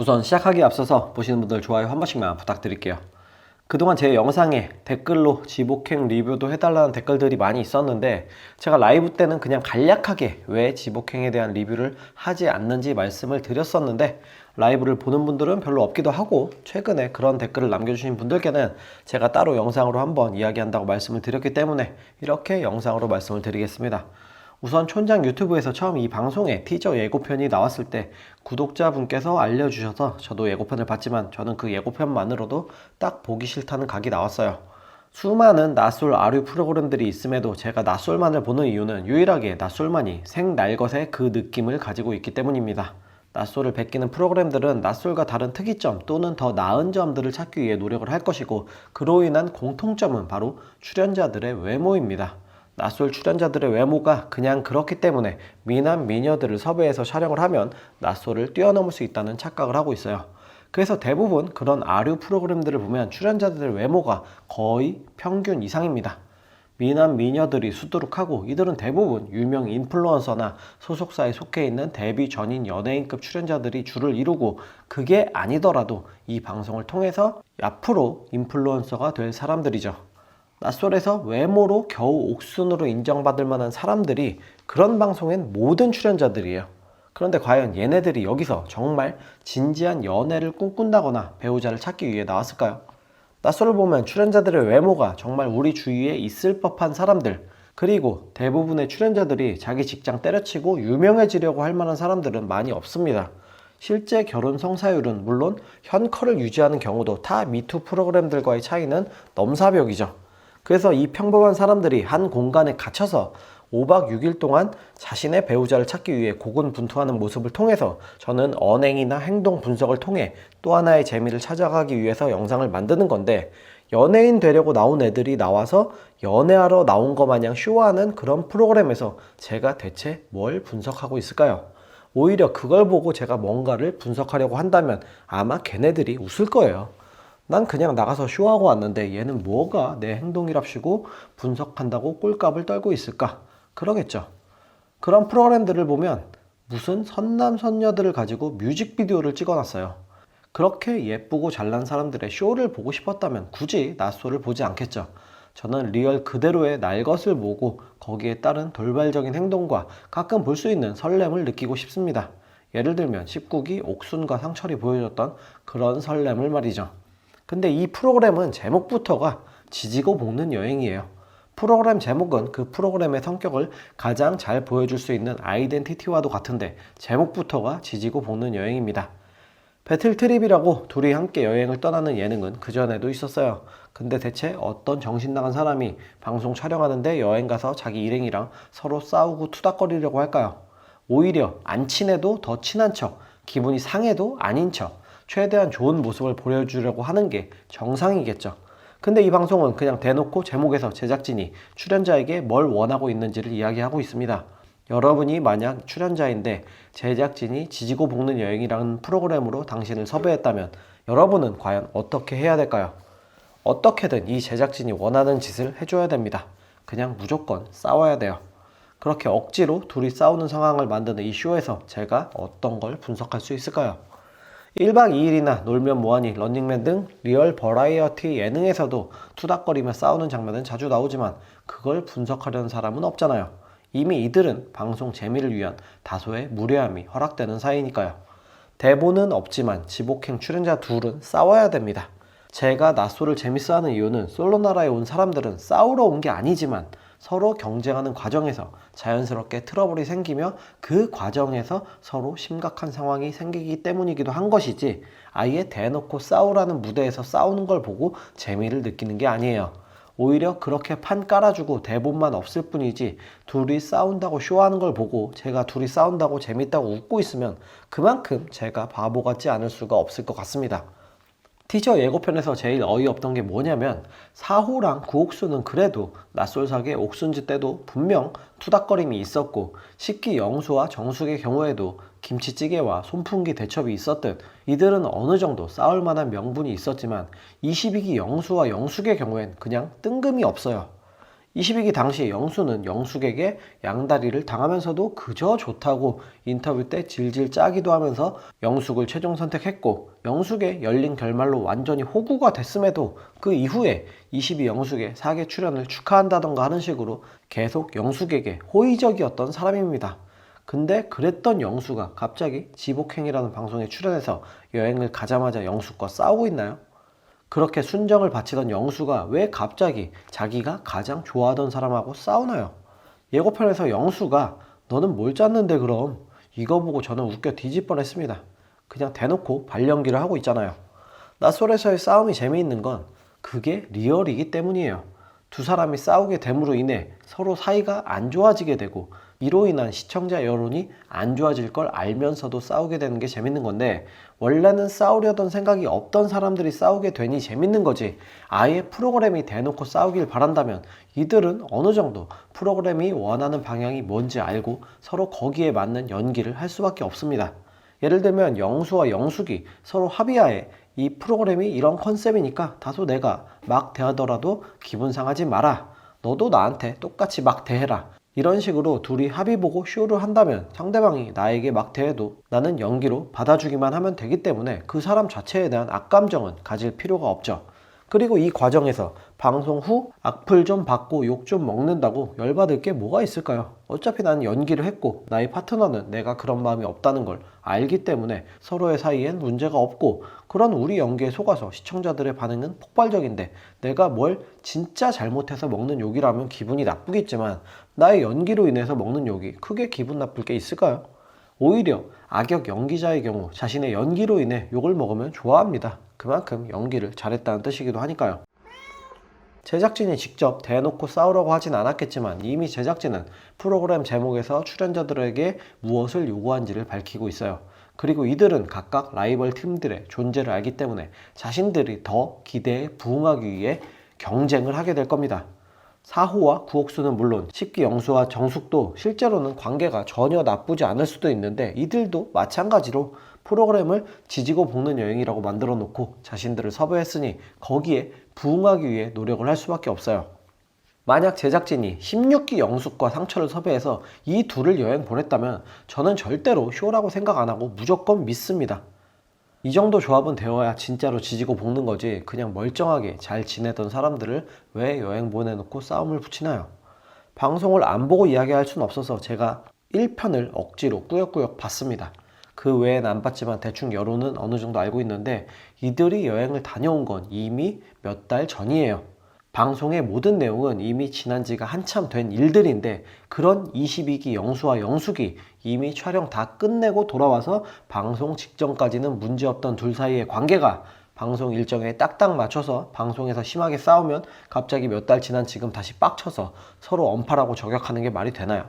우선 시작하기에 앞서서 보시는 분들 좋아요 한 번씩만 부탁드릴게요. 그동안 제 영상에 댓글로 지복행 리뷰도 해달라는 댓글들이 많이 있었는데 제가 라이브 때는 그냥 간략하게 왜 지복행에 대한 리뷰를 하지 않는지 말씀을 드렸었는데 라이브를 보는 분들은 별로 없기도 하고 최근에 그런 댓글을 남겨주신 분들께는 제가 따로 영상으로 한번 이야기한다고 말씀을 드렸기 때문에 이렇게 영상으로 말씀을 드리겠습니다. 우선 촌장 유튜브에서 처음 이 방송에 티저 예고편이 나왔을 때 구독자분께서 알려주셔서 저도 예고편을 봤지만 저는 그 예고편만으로도 딱 보기 싫다는 각이 나왔어요. 수많은 낯솔 아류 프로그램들이 있음에도 제가 낯솔만을 보는 이유는 유일하게 낯솔만이 생날것의 그 느낌을 가지고 있기 때문입니다. 낯솔을 베끼는 프로그램들은 낯솔과 다른 특이점 또는 더 나은 점들을 찾기 위해 노력을 할 것이고 그로 인한 공통점은 바로 출연자들의 외모입니다. 낯솔 출연자들의 외모가 그냥 그렇기 때문에 미남 미녀들을 섭외해서 촬영을 하면 낯솔을 뛰어넘을 수 있다는 착각을 하고 있어요. 그래서 대부분 그런 아류 프로그램들을 보면 출연자들의 외모가 거의 평균 이상입니다. 미남 미녀들이 수두룩하고 이들은 대부분 유명 인플루언서나 소속사에 속해 있는 데뷔 전인 연예인급 출연자들이 주를 이루고 그게 아니더라도 이 방송을 통해서 앞으로 인플루언서가 될 사람들이죠. 낯설에서 외모로 겨우 옥순으로 인정받을 만한 사람들이 그런 방송엔 모든 출연자들이에요. 그런데 과연 얘네들이 여기서 정말 진지한 연애를 꿈꾼다거나 배우자를 찾기 위해 나왔을까요? 낯설을 보면 출연자들의 외모가 정말 우리 주위에 있을 법한 사람들, 그리고 대부분의 출연자들이 자기 직장 때려치고 유명해지려고 할 만한 사람들은 많이 없습니다. 실제 결혼 성사율은 물론 현커를 유지하는 경우도 타 미투 프로그램들과의 차이는 넘사벽이죠. 그래서 이 평범한 사람들이 한 공간에 갇혀서 5박 6일 동안 자신의 배우자를 찾기 위해 고군분투하는 모습을 통해서 저는 언행이나 행동 분석을 통해 또 하나의 재미를 찾아가기 위해서 영상을 만드는 건데 연예인 되려고 나온 애들이 나와서 연애하러 나온 것 마냥 쇼하는 그런 프로그램에서 제가 대체 뭘 분석하고 있을까요? 오히려 그걸 보고 제가 뭔가를 분석하려고 한다면 아마 걔네들이 웃을 거예요. 난 그냥 나가서 쇼하고 왔는데 얘는 뭐가 내 행동이랍시고 분석한다고 꼴값을 떨고 있을까? 그러겠죠. 그런 프로그램들을 보면 무슨 선남 선녀들을 가지고 뮤직비디오를 찍어놨어요. 그렇게 예쁘고 잘난 사람들의 쇼를 보고 싶었다면 굳이 낯소를 보지 않겠죠. 저는 리얼 그대로의 날 것을 보고 거기에 따른 돌발적인 행동과 가끔 볼 수 있는 설렘을 느끼고 싶습니다. 예를 들면 19기 옥순과 상철이 보여줬던 그런 설렘을 말이죠. 근데 이 프로그램은 제목부터가 지지고 볶는 여행이에요. 프로그램 제목은 그 프로그램의 성격을 가장 잘 보여줄 수 있는 아이덴티티와도 같은데 제목부터가 지지고 볶는 여행입니다. 배틀트립이라고 둘이 함께 여행을 떠나는 예능은 그전에도 있었어요. 근데 대체 어떤 정신 나간 사람이 방송 촬영하는데 여행 가서 자기 일행이랑 서로 싸우고 투닥거리려고 할까요? 오히려 안 친해도 더 친한 척, 기분이 상해도 아닌 척, 최대한 좋은 모습을 보여주려고 하는 게 정상이겠죠. 근데 이 방송은 그냥 대놓고 제목에서 제작진이 출연자에게 뭘 원하고 있는지를 이야기하고 있습니다. 여러분이 만약 출연자인데 제작진이 지지고 볶는 여행이라는 프로그램으로 당신을 섭외했다면 여러분은 과연 어떻게 해야 될까요? 어떻게든 이 제작진이 원하는 짓을 해줘야 됩니다. 그냥 무조건 싸워야 돼요. 그렇게 억지로 둘이 싸우는 상황을 만드는 이 쇼에서 제가 어떤 걸 분석할 수 있을까요? 1박 2일이나 놀면 뭐하니 런닝맨 등 리얼 버라이어티 예능에서도 투닥거리며 싸우는 장면은 자주 나오지만 그걸 분석하려는 사람은 없잖아요. 이미 이들은 방송 재미를 위한 다소의 무례함이 허락되는 사이니까요. 대본은 없지만 지복행 출연자 둘은 싸워야 됩니다. 제가 낯소를 재밌어하는 이유는 솔로나라에 온 사람들은 싸우러 온 게 아니지만 서로 경쟁하는 과정에서 자연스럽게 트러블이 생기며 그 과정에서 서로 심각한 상황이 생기기 때문이기도 한 것이지 아예 대놓고 싸우라는 무대에서 싸우는 걸 보고 재미를 느끼는 게 아니에요. 오히려 그렇게 판 깔아주고 대본만 없을 뿐이지 둘이 싸운다고 쇼하는 걸 보고 제가 둘이 싸운다고 재밌다고 웃고 있으면 그만큼 제가 바보 같지 않을 수가 없을 것 같습니다. 티저 예고편에서 제일 어이없던 게 뭐냐면 사호랑 구옥수는 그래도 낯솔사계 옥순지 때도 분명 투닥거림이 있었고 10기 영수와 정숙의 경우에도 김치찌개와 손풍기 대첩이 있었듯 이들은 어느 정도 싸울 만한 명분이 있었지만 22기 영수와 영숙의 경우엔 그냥 뜬금이 없어요. 22기 당시 영수는 영숙에게 양다리를 당하면서도 그저 좋다고 인터뷰 때 질질 짜기도 하면서 영숙을 최종 선택했고, 영숙의 열린 결말로 완전히 호구가 됐음에도 그 이후에 22 영숙의 4개 출연을 축하한다던가 하는 식으로 계속 영숙에게 호의적이었던 사람입니다. 근데 그랬던 영수가 갑자기 지복행이라는 방송에 출연해서 여행을 가자마자 영숙과 싸우고 있나요? 그렇게 순정을 바치던 영수가 왜 갑자기 자기가 가장 좋아하던 사람하고 싸우나요? 예고편에서 영수가 너는 뭘 짰는데 그럼? 이거 보고 저는 웃겨 뒤질 뻔했습니다. 그냥 대놓고 발연기를 하고 있잖아요. 낯설에서의 싸움이 재미있는 건 그게 리얼이기 때문이에요. 두 사람이 싸우게 됨으로 인해 서로 사이가 안 좋아지게 되고, 이로 인한 시청자 여론이 안 좋아질 걸 알면서도 싸우게 되는 게 재밌는 건데, 원래는 싸우려던 생각이 없던 사람들이 싸우게 되니 재밌는 거지, 아예 프로그램이 대놓고 싸우길 바란다면 이들은 어느 정도 프로그램이 원하는 방향이 뭔지 알고 서로 거기에 맞는 연기를 할 수밖에 없습니다. 예를 들면 영수와 영숙이 서로 합의하에 이 프로그램이 이런 컨셉이니까 다소 내가 막 대하더라도 기분 상하지 마라, 너도 나한테 똑같이 막 대해라, 이런 식으로 둘이 합의 보고 쇼를 한다면 상대방이 나에게 막 대해도 나는 연기로 받아주기만 하면 되기 때문에 그 사람 자체에 대한 악감정은 가질 필요가 없죠. 그리고 이 과정에서 방송 후 악플 좀 받고 욕 좀 먹는다고 열받을 게 뭐가 있을까요? 어차피 나는 연기를 했고 나의 파트너는 내가 그런 마음이 없다는 걸 알기 때문에 서로의 사이엔 문제가 없고, 그런 우리 연기에 속아서 시청자들의 반응은 폭발적인데 내가 뭘 진짜 잘못해서 먹는 욕이라면 기분이 나쁘겠지만 나의 연기로 인해서 먹는 욕이 크게 기분 나쁠 게 있을까요? 오히려 악역 연기자의 경우 자신의 연기로 인해 욕을 먹으면 좋아합니다. 그만큼 연기를 잘했다는 뜻이기도 하니까요. 제작진이 직접 대놓고 싸우라고 하진 않았겠지만 이미 제작진은 프로그램 제목에서 출연자들에게 무엇을 요구한지를 밝히고 있어요. 그리고 이들은 각각 라이벌 팀들의 존재를 알기 때문에 자신들이 더 기대에 부응하기 위해 경쟁을 하게 될 겁니다. 사호와 구옥수는 물론 10기 영수와 정숙도 실제로는 관계가 전혀 나쁘지 않을 수도 있는데, 이들도 마찬가지로 프로그램을 지지고 볶는 여행이라고 만들어 놓고 자신들을 섭외했으니 거기에 부응하기 위해 노력을 할 수밖에 없어요. 만약 제작진이 16기 영숙과 상철을 섭외해서 이 둘을 여행 보냈다면 저는 절대로 쇼라고 생각 안 하고 무조건 믿습니다. 이 정도 조합은 되어야 진짜로 지지고 볶는 거지, 그냥 멀쩡하게 잘 지내던 사람들을 왜 여행 보내놓고 싸움을 붙이나요? 방송을 안 보고 이야기할 순 없어서 제가 1편을 억지로 꾸역꾸역 봤습니다. 그 외엔 안 봤지만 대충 여론은 어느 정도 알고 있는데, 이들이 여행을 다녀온 건 이미 몇 달 전이에요. 방송의 모든 내용은 이미 지난 지가 한참 된 일들인데, 그런 22기 영수와 영숙이 이미 촬영 다 끝내고 돌아와서 방송 직전까지는 문제없던 둘 사이의 관계가 방송 일정에 딱딱 맞춰서 방송에서 심하게 싸우면 갑자기 몇 달 지난 지금 다시 빡쳐서 서로 엄팔하고 저격하는 게 말이 되나요?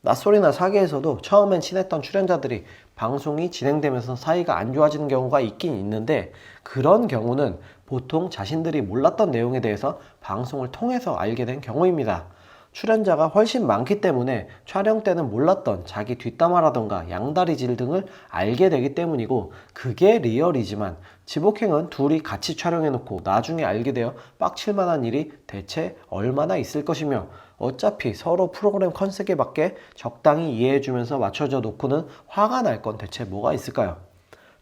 낯소리나 사계에서도 처음엔 친했던 출연자들이 방송이 진행되면서 사이가 안 좋아지는 경우가 있긴 있는데, 그런 경우는 보통 자신들이 몰랐던 내용에 대해서 방송을 통해서 알게 된 경우입니다. 출연자가 훨씬 많기 때문에 촬영 때는 몰랐던 자기 뒷담화라던가 양다리질 등을 알게 되기 때문이고, 그게 리얼이지만 지복행은 둘이 같이 촬영해놓고 나중에 알게 되어 빡칠 만한 일이 대체 얼마나 있을 것이며, 어차피 서로 프로그램 컨셉에 맞게 적당히 이해해주면서 맞춰져 놓고는 화가 날 건 대체 뭐가 있을까요?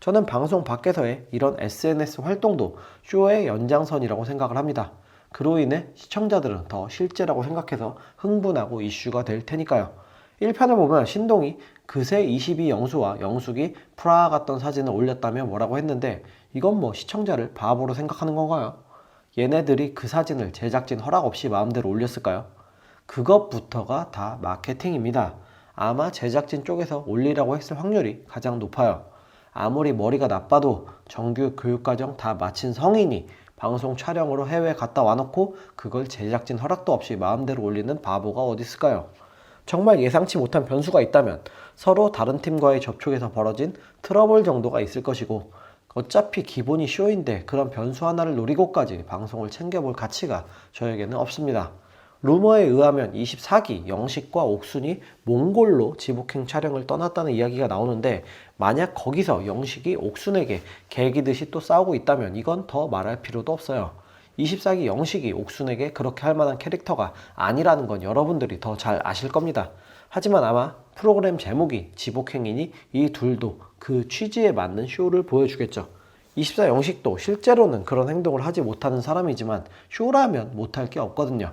저는 방송 밖에서의 이런 SNS 활동도 쇼의 연장선이라고 생각을 합니다. 그로 인해 시청자들은 더 실제라고 생각해서 흥분하고 이슈가 될 테니까요. 1편을 보면 신동이 그새 22 영수와 영숙이 프라하 갔던 사진을 올렸다며 뭐라고 했는데, 이건 뭐 시청자를 바보로 생각하는 건가요? 얘네들이 그 사진을 제작진 허락 없이 마음대로 올렸을까요? 그것부터가 다 마케팅입니다. 아마 제작진 쪽에서 올리라고 했을 확률이 가장 높아요. 아무리 머리가 나빠도 정규 교육과정 다 마친 성인이 방송 촬영으로 해외 갔다 와놓고 그걸 제작진 허락도 없이 마음대로 올리는 바보가 어디 있을까요? 정말 예상치 못한 변수가 있다면 서로 다른 팀과의 접촉에서 벌어진 트러블 정도가 있을 것이고, 어차피 기본이 쇼인데 그런 변수 하나를 노리고까지 방송을 챙겨볼 가치가 저에게는 없습니다. 루머에 의하면 24기 영식과 옥순이 몽골로 지복행 촬영을 떠났다는 이야기가 나오는데, 만약 거기서 영식이 옥순에게 개기듯이 또 싸우고 있다면 이건 더 말할 필요도 없어요. 24기 영식이 옥순에게 그렇게 할 만한 캐릭터가 아니라는 건 여러분들이 더 잘 아실 겁니다. 하지만 아마 프로그램 제목이 지복행이니 이 둘도 그 취지에 맞는 쇼를 보여주겠죠. 24 영식도 실제로는 그런 행동을 하지 못하는 사람이지만 쇼라면 못할 게 없거든요.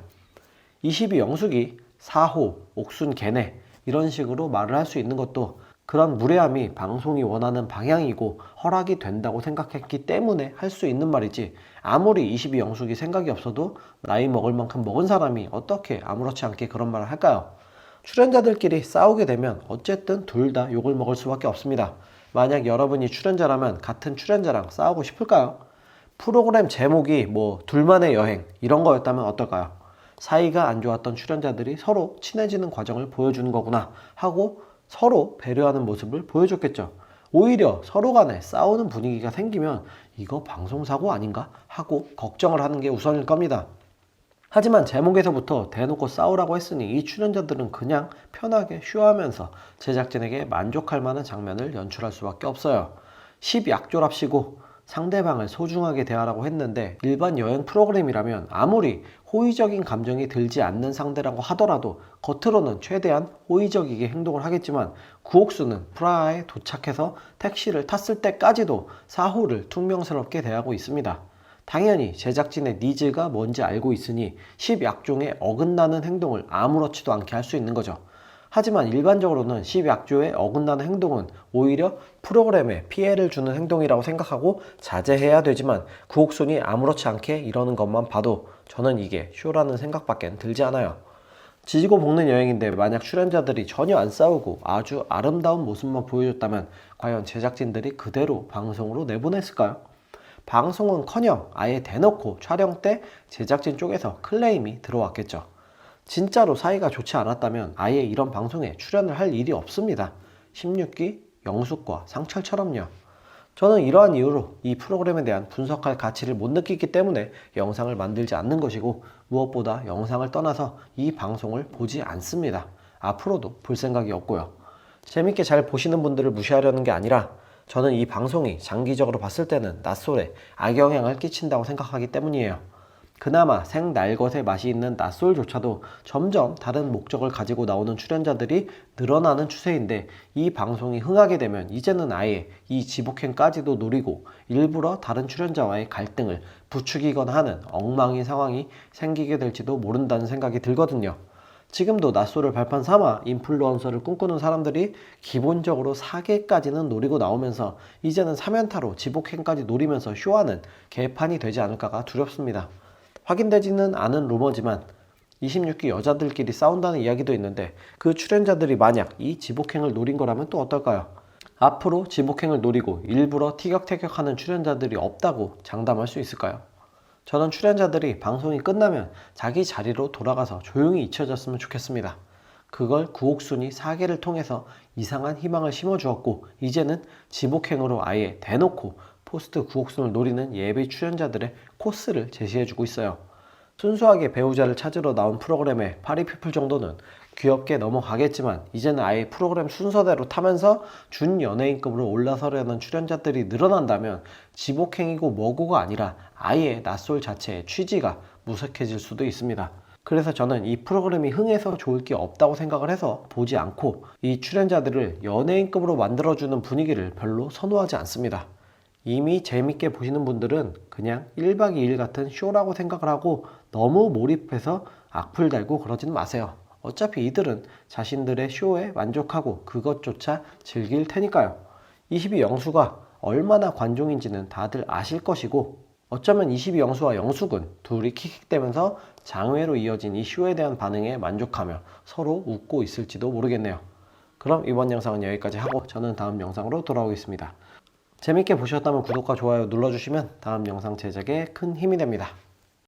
22 영숙이 사호, 옥순 걔네 이런 식으로 말을 할 수 있는 것도 그런 무례함이 방송이 원하는 방향이고 허락이 된다고 생각했기 때문에 할 수 있는 말이지, 아무리 22 영숙이 생각이 없어도 나이 먹을 만큼 먹은 사람이 어떻게 아무렇지 않게 그런 말을 할까요? 출연자들끼리 싸우게 되면 어쨌든 둘 다 욕을 먹을 수밖에 없습니다. 만약 여러분이 출연자라면 같은 출연자랑 싸우고 싶을까요? 프로그램 제목이 뭐 둘만의 여행 이런 거였다면 어떨까요? 사이가 안 좋았던 출연자들이 서로 친해지는 과정을 보여주는 거구나 하고 서로 배려하는 모습을 보여줬겠죠. 오히려 서로 간에 싸우는 분위기가 생기면 이거 방송사고 아닌가 하고 걱정을 하는 게 우선일 겁니다. 하지만 제목에서부터 대놓고 싸우라고 했으니 이 출연자들은 그냥 편하게 쇼하면서 제작진에게 만족할 만한 장면을 연출할 수밖에 없어요. 10약조랍시고 상대방을 소중하게 대하라고 했는데, 일반 여행 프로그램이라면 아무리 호의적인 감정이 들지 않는 상대라고 하더라도 겉으로는 최대한 호의적이게 행동을 하겠지만, 구옥수는 프라하에 도착해서 택시를 탔을 때까지도 사호를 퉁명스럽게 대하고 있습니다. 당연히 제작진의 니즈가 뭔지 알고 있으니 10약종에 어긋나는 행동을 아무렇지도 않게 할 수 있는 거죠. 하지만 일반적으로는 10약조에 어긋나는 행동은 오히려 프로그램에 피해를 주는 행동이라고 생각하고 자제해야 되지만, 구옥순이 아무렇지 않게 이러는 것만 봐도 저는 이게 쇼라는 생각밖에 들지 않아요. 지지고 볶는 여행인데 만약 출연자들이 전혀 안 싸우고 아주 아름다운 모습만 보여줬다면 과연 제작진들이 그대로 방송으로 내보냈을까요? 방송은커녕 아예 대놓고 촬영 때 제작진 쪽에서 클레임이 들어왔겠죠. 진짜로 사이가 좋지 않았다면 아예 이런 방송에 출연을 할 일이 없습니다. 16기 영숙과 상철처럼요. 저는 이러한 이유로 이 프로그램에 대한 분석할 가치를 못 느끼기 때문에 영상을 만들지 않는 것이고, 무엇보다 영상을 떠나서 이 방송을 보지 않습니다. 앞으로도 볼 생각이 없고요. 재밌게 잘 보시는 분들을 무시하려는 게 아니라 저는 이 방송이 장기적으로 봤을 때는 낯솔에 악영향을 끼친다고 생각하기 때문이에요. 그나마 생날것의 맛이 있는 낯솔조차도 점점 다른 목적을 가지고 나오는 출연자들이 늘어나는 추세인데, 이 방송이 흥하게 되면 이제는 아예 이 지복행까지도 노리고 일부러 다른 출연자와의 갈등을 부추기거나 하는 엉망인 상황이 생기게 될지도 모른다는 생각이 들거든요. 지금도 낯솔을 발판 삼아 인플루언서를 꿈꾸는 사람들이 기본적으로 사계까지는 노리고 나오면서 이제는 3연타로 지복행까지 노리면서 쇼하는 개판이 되지 않을까가 두렵습니다. 확인되지는 않은 루머지만 26기 여자들끼리 싸운다는 이야기도 있는데, 그 출연자들이 만약 이 지복행을 노린 거라면 또 어떨까요? 앞으로 지복행을 노리고 일부러 티격태격하는 출연자들이 없다고 장담할 수 있을까요? 저는 출연자들이 방송이 끝나면 자기 자리로 돌아가서 조용히 잊혀졌으면 좋겠습니다. 그걸 구옥순이 사계를 통해서 이상한 희망을 심어주었고, 이제는 지복행으로 아예 대놓고 포스트 구옥순을 노리는 예비 출연자들의 코스를 제시해주고 있어요. 순수하게 배우자를 찾으러 나온 프로그램의 파리피플 정도는 귀엽게 넘어가겠지만, 이제는 아예 프로그램 순서대로 타면서 준연예인급으로 올라서려는 출연자들이 늘어난다면 지복행이고 뭐고가 아니라 아예 낯솔 자체의 취지가 무색해질 수도 있습니다. 그래서 저는 이 프로그램이 흥해서 좋을 게 없다고 생각을 해서 보지 않고, 이 출연자들을 연예인급으로 만들어주는 분위기를 별로 선호하지 않습니다. 이미 재밌게 보시는 분들은 그냥 1박 2일 같은 쇼라고 생각을 하고 너무 몰입해서 악플 달고 그러지는 마세요. 어차피 이들은 자신들의 쇼에 만족하고 그것조차 즐길 테니까요. 22 영수가 얼마나 관종인지는 다들 아실 것이고, 어쩌면 22 영수와 영숙은 둘이 킥킥대면서 장외로 이어진 이 쇼에 대한 반응에 만족하며 서로 웃고 있을지도 모르겠네요. 그럼 이번 영상은 여기까지 하고 저는 다음 영상으로 돌아오겠습니다. 재밌게 보셨다면 구독과 좋아요 눌러주시면 다음 영상 제작에 큰 힘이 됩니다.